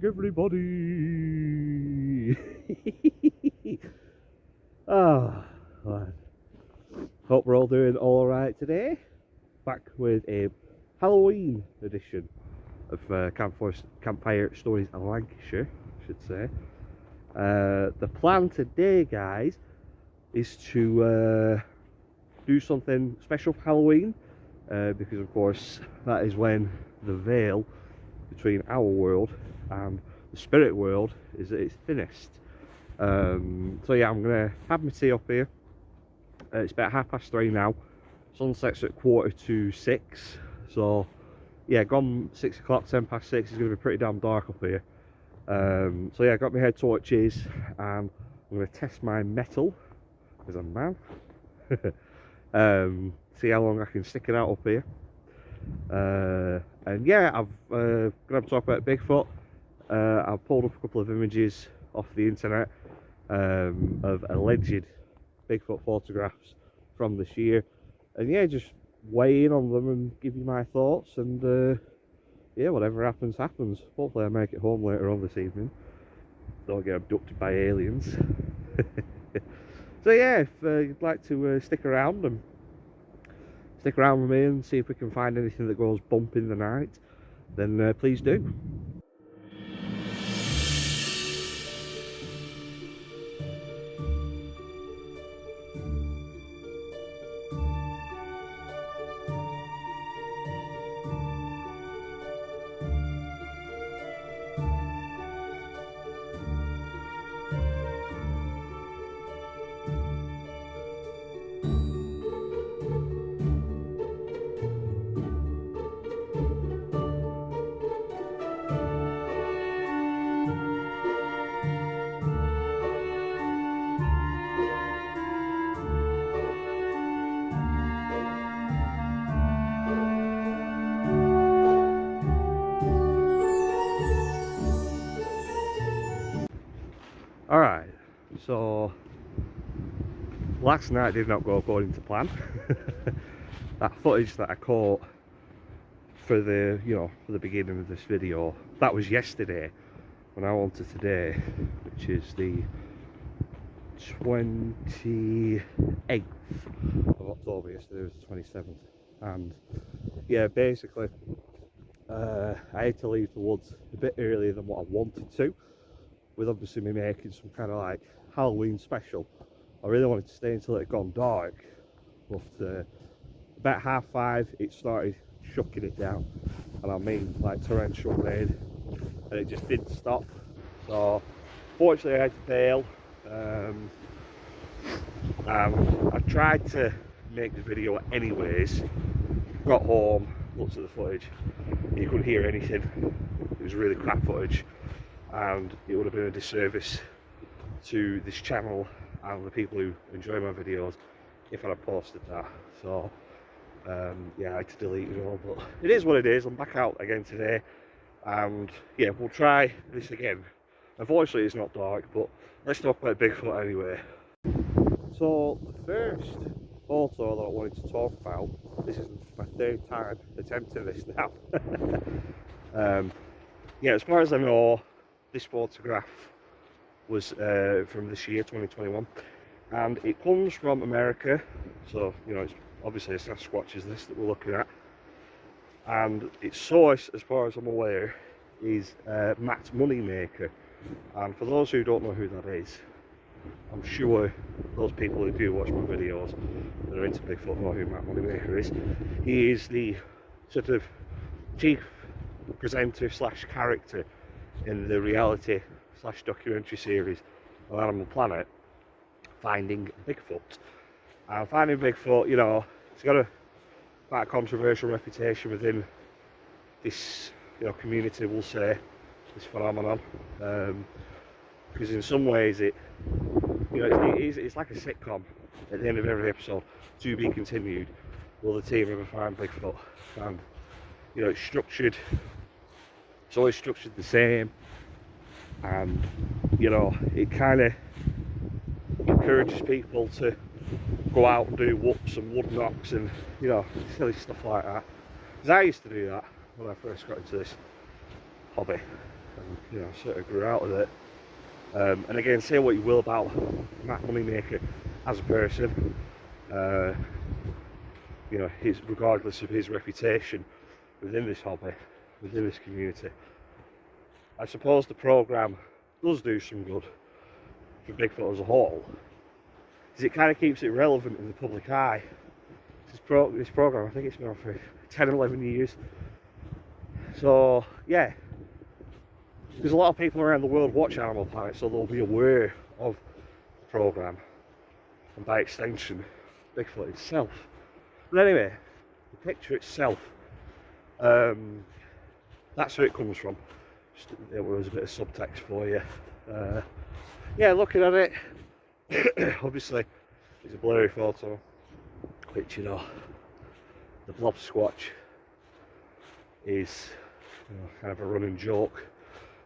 everybody. Oh, man. Hope we're all doing all right today. Back with a Halloween edition of Campfire Stories in Lancashire, I should say. The plan today, guys, is to do something special for Halloween, because of course that is when the veil between our world and the spirit world is at its thinnest. So yeah, I'm gonna have my tea up here. It's about 3:30 now. Sunset's at 5:45, so yeah, gone 6 o'clock, 6:10. It's gonna be pretty damn dark up here. So yeah, I got my head torches and I'm gonna test my metal as a man. See how long I can stick it out up here. And yeah, I've gonna talk about Bigfoot. I've pulled up a couple of images off the internet of alleged Bigfoot photographs from this year, and yeah, just weigh in on them and give you my thoughts, and yeah, whatever happens happens. Hopefully I make it home later on this evening, don't get abducted by aliens. So yeah, if you'd like to stick around with me and see if we can find anything that goes bump in the night, then please do. Alright, so last night did not go according to plan. That footage that I caught for the beginning of this video, that was yesterday. When I wanted today, which is the 28th of October, yesterday was the 27th, and yeah, basically I had to leave the woods a bit earlier than what I wanted to, with obviously me making some kind of like Halloween special. I really wanted to stay until it had gone dark, but about 5:30 it started shucking it down, and I mean like torrential rain, and it just didn't stop. So fortunately I had to bail, and I tried to make the video anyways. Got home, looked at the footage, you couldn't hear anything. It was really crap footage, and it would have been a disservice to this channel and the people who enjoy my videos if I had posted that. So yeah, I had to delete it all, but it is what it is. I'm back out again today, and yeah, we'll try this again. Unfortunately it's not dark, but let's talk about Bigfoot anyway. So the first photo that I wanted to talk about, this is my third time attempting this now. Yeah, as far as I know, this photograph was from this year, 2021, and it comes from America. So you know, it's obviously a Sasquatch is this that we're looking at, and its source, as far as I'm aware, is Matt Moneymaker. And for those who don't know who that is, I'm sure those people who do watch my videos that are into Bigfoot know who Matt Moneymaker is. He is the sort of chief presenter slash character in the reality slash documentary series of Animal Planet, Finding Bigfoot. And Finding Bigfoot, you know, it's got quite a controversial reputation within this, you know, community, we'll say, this phenomenon, because in some ways it's like a sitcom. At the end of every episode, to be continued, will the team ever find Bigfoot? And you know, it's always structured the same, and you know, it kind of encourages people to go out and do whoops and wood knocks and, you know, silly stuff like that. Because I used to do that when I first got into this hobby. and you know, sort of grew out of it. And again, say what you will about Matt Moneymaker as a person, you know, regardless of his reputation within this hobby, within this community, I suppose the programme does do some good for Bigfoot as a whole, because it kind of keeps it relevant in the public eye. This programme, I think it's been on for 10 or 11 years. So, yeah, there's a lot of people around the world watch Animal Planet, so they'll be aware of the programme, and by extension, Bigfoot itself. But anyway, the picture itself, that's where it comes from. Just, it was a bit of subtext for you. Yeah, looking at it, obviously it's a blurry photo, which, you know, the blob squatch is, you know, kind of a running joke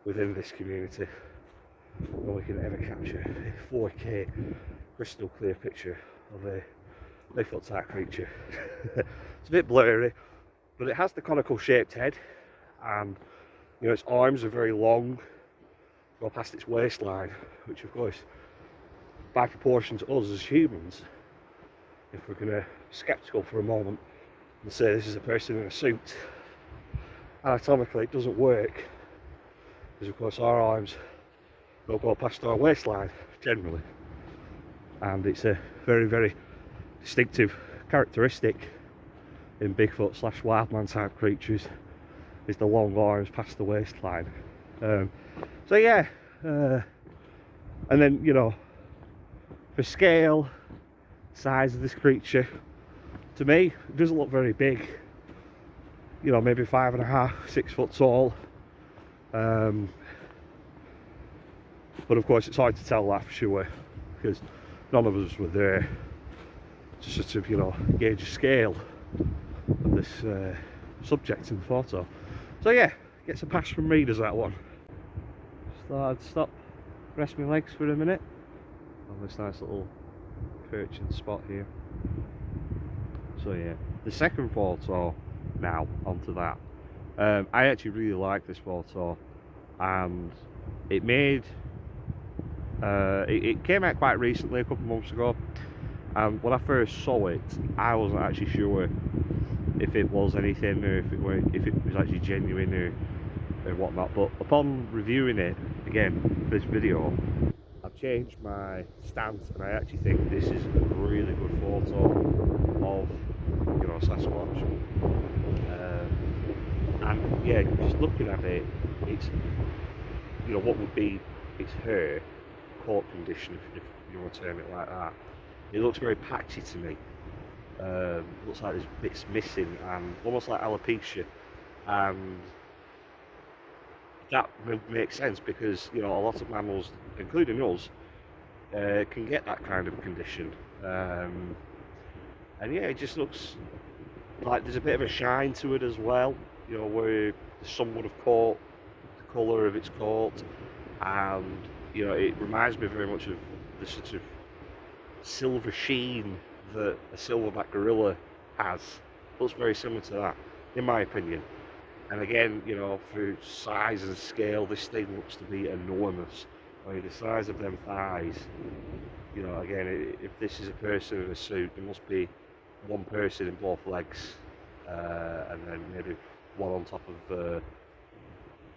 within this community. No one can ever capture a 4K crystal clear picture of a Bigfoot type creature. It's a bit blurry, but it has the conical shaped head, and you know, its arms are very long, go past its waistline, which of course, by proportion to us as humans, if we're going to be sceptical for a moment and say this is a person in a suit, anatomically it doesn't work, because of course our arms don't go past our waistline generally, and it's a very, very distinctive characteristic in Bigfoot / wildman type creatures, is the long arms past the waistline. So yeah, and then, you know, for scale, size of this creature, to me it doesn't look very big. You know, maybe 5.5, 6 foot tall. But of course it's hard to tell that for sure, because none of us were there to sort of, you know, gauge the scale of this subject in the photo. So yeah, gets a pass from me, does that one. Just thought I'd stop, rest my legs for a minute on this nice little perching spot here. So yeah, the second photo now, onto that. I actually really like this photo, and it made it came out quite recently, a couple of months ago, and when I first saw it I wasn't actually sure if it was anything, or if it was actually genuine or whatnot. But upon reviewing it again for this video, I've changed my stance, and I actually think this is a really good photo of, you know, Sasquatch. And yeah, just looking at it, it's, you know, what would be its hair, coat condition, if you want to term it like that. It looks very patchy to me. Looks like there's bits missing, and almost like alopecia, and that makes sense because, you know, a lot of mammals, including us, can get that kind of condition. And yeah, it just looks like there's a bit of a shine to it as well, you know, where the sun would have caught the colour of its coat, and you know, it reminds me very much of the sort of silver sheen that a silverback gorilla has. Looks very similar to that, in my opinion. And again, you know, for size and scale, this thing looks to be enormous. I mean, the size of them thighs, you know, again, if this is a person in a suit, there must be one person in both legs, and then maybe one on top of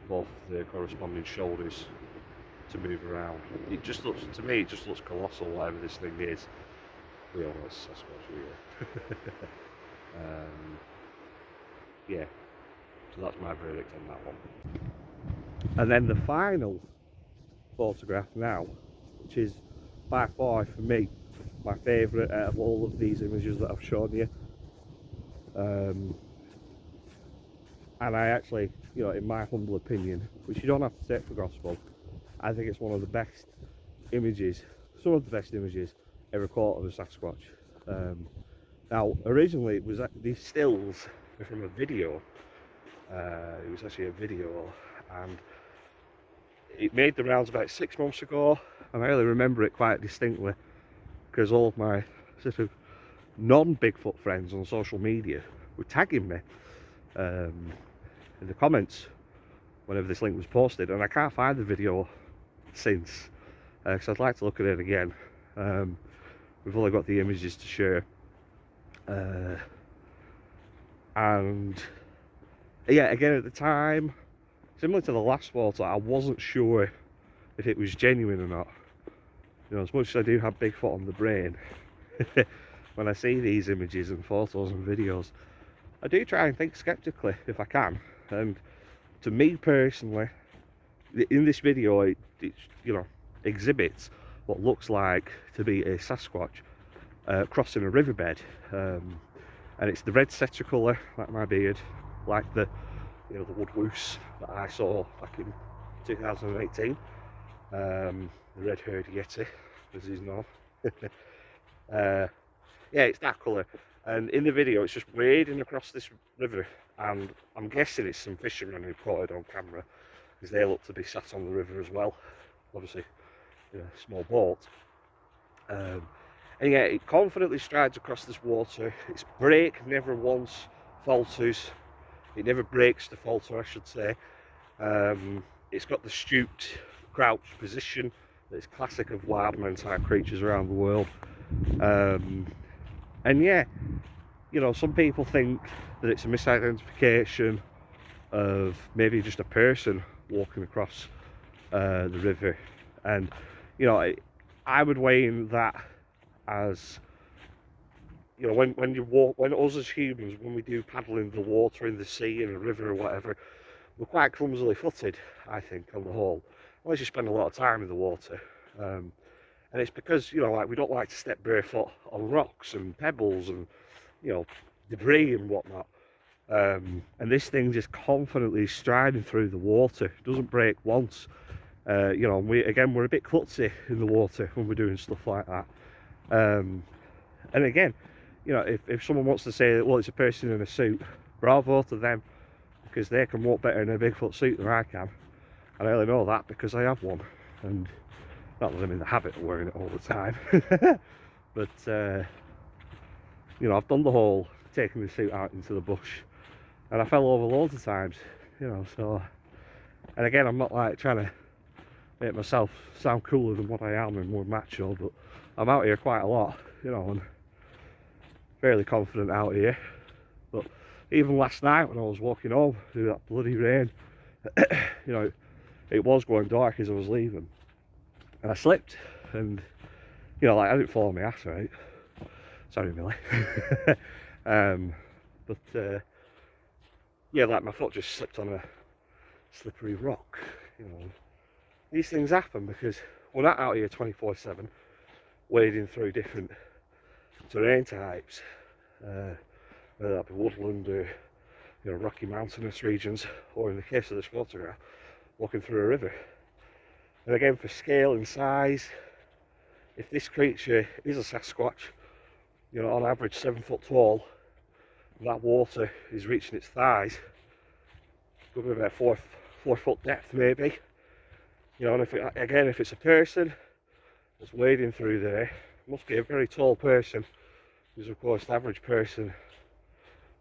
both the corresponding shoulders to move around. It just looks, to me, it just looks colossal, whatever this thing is. We all know it's Sasquatch, yeah. So that's my verdict on that one. And then the final photograph now, which is by far for me my favourite out of all of these images that I've shown you. And I actually, you know, in my humble opinion, which you don't have to take for gospel, I think it's one of the best images, some of the best images ever caught of a Sasquatch. Now, originally it was, these stills are from a video. It was actually a video, and it made the rounds about 6 months ago, and I really remember it quite distinctly because all of my sort of non-Bigfoot friends on social media were tagging me in the comments whenever this link was posted, and I can't find the video since, because I'd like to look at it again. We've only got the images to share, and yeah, again at the time, similar to the last photo, I wasn't sure if it was genuine or not. You know, as much as I do have Bigfoot on the brain, when I see these images and photos and videos, I do try and think skeptically if I can. And to me personally, in this video, it you know, exhibits what looks like to be a Sasquatch crossing a riverbed, and it's the red setter colour, like my beard, like the, you know, the wood woos that I saw back in 2018, the red-haired yeti, as he's known. Yeah, it's that colour, and in the video it's just wading across this river, and I'm guessing it's some fishermen who caught it on camera, because they look to be sat on the river as well, obviously in a small boat. And yeah, it confidently strides across this water. Its brake never once falters. It never breaks to falter, I should say. It's got the stooped, crouched position that's classic of wildman type creatures around the world. And yeah, you know, some people think that it's a misidentification of maybe just a person walking across the river, and you know, I would weigh in that as, you know, when you walk, when us as humans, when we do paddle in the water, in the sea, in a river or whatever, we're quite clumsily footed, I think, on the whole, unless you spend a lot of time in the water. And it's because, you know, like, we don't like to step barefoot on rocks and pebbles and, you know, debris and whatnot. And this thing just confidently striding through the water. It doesn't break once. You know, we're a bit klutzy in the water when we're doing stuff like that. And again, you know, if someone wants to say that, well, it's a person in a suit, bravo to them, because they can walk better in a Bigfoot suit than I can. And I only know that because I have one, and not that I'm in the habit of wearing it all the time. But you know, I've done the whole taking the suit out into the bush, and I fell over loads of times, you know. So, and again, I'm not like trying to make myself sound cooler than what I am and more macho, but I'm out here quite a lot, you know, and fairly confident out here. But even last night when I was walking home through that bloody rain, you know, it was going dark as I was leaving, and I slipped, and you know, like, I didn't fall on my ass, right? Sorry, Millie. But yeah, like, my foot just slipped on a slippery rock, you know. These things happen because we're not out here 24/7 wading through different terrain types, whether that be woodland or, you know, rocky mountainous regions, or in the case of this photograph, walking through a river. And again, for scale and size, if this creature is a Sasquatch, you know, on average 7 foot tall, that water is reaching its thighs, could be about 4 foot depth maybe. You know, and if it's a person that's wading through there, it must be a very tall person, because of course the average person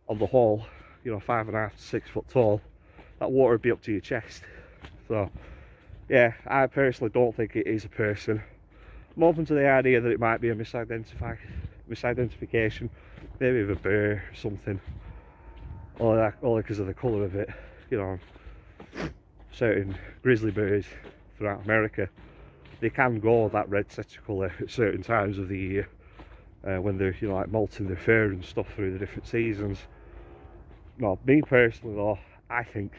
on the whole, you know, 5.5 to 6 foot tall, that water would be up to your chest. So yeah, I personally don't think it is a person. I'm open to the idea that it might be a misidentification, maybe of a bear or something, only because of the colour of it. You know, certain grizzly bears throughout America, they can go that red setter colour at certain times of the year, when they're, you know, like, molting their fur and stuff through the different seasons. No, me personally though, I think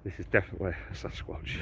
this is definitely a Sasquatch.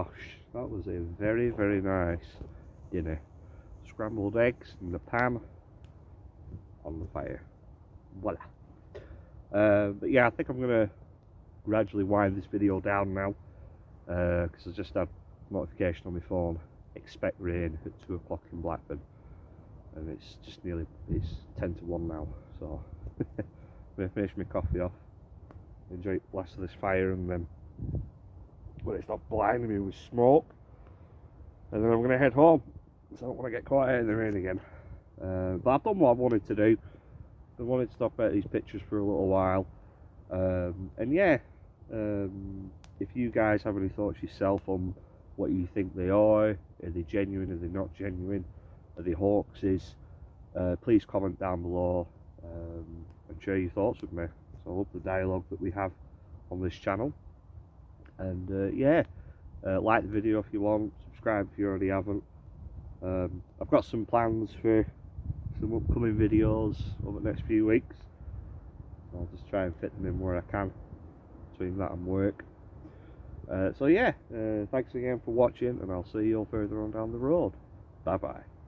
gosh, that was a very, very nice dinner. Scrambled eggs in the pan on the fire. Voila. But yeah, I think I'm going to gradually wind this video down now, because I just had a notification on my phone, expect rain at 2 o'clock in Blackburn, and it's just nearly, it's 10 to 1 now, so I'm going to finish my coffee off, enjoy the blast of this fire, and then when it's not blinding me with smoke, and then I'm going to head home, so I don't want to get caught out in the rain again. But I've done what I wanted to do. I wanted to stop at these pictures for a little while, and yeah, if you guys have any thoughts yourself on what you think they are they genuine, are they not genuine, are they hoaxes, please comment down below and share your thoughts with me. So I love the dialogue that we have on this channel, and yeah, like the video if you want, subscribe if you already haven't. I've got some plans for some upcoming videos over the next few weeks. I'll just try and fit them in where I can between that and work. So yeah, thanks again for watching, and I'll see you all further on down the road. Bye bye.